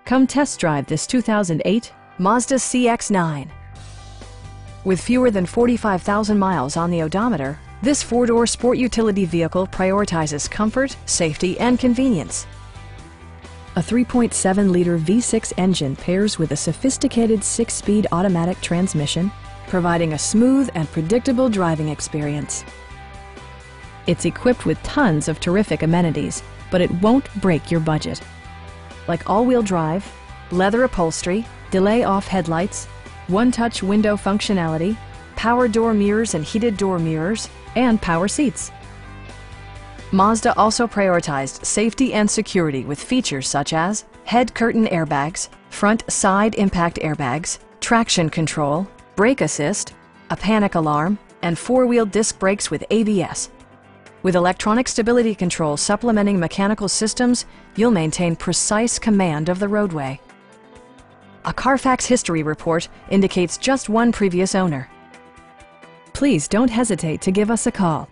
Come test drive this 2008 Mazda CX-9. With fewer than 45,000 miles on the odometer, this four-door sport utility vehicle prioritizes comfort, safety, and convenience. A 3.7-liter V6 engine pairs with a sophisticated 6-speed automatic transmission, providing a smooth and predictable driving experience. It's equipped with tons of terrific amenities, but it won't break your budget. Like all-wheel drive, leather upholstery, delay-off headlights, one-touch window functionality, power door mirrors and heated door mirrors, and power seats. Mazda also prioritized safety and security with features such as head curtain airbags, front side impact airbags, traction control, brake assist, a panic alarm, and four-wheel disc brakes with ABS. With electronic stability control supplementing mechanical systems, you'll maintain precise command of the roadway. A Carfax history report indicates just one previous owner. Please don't hesitate to give us a call.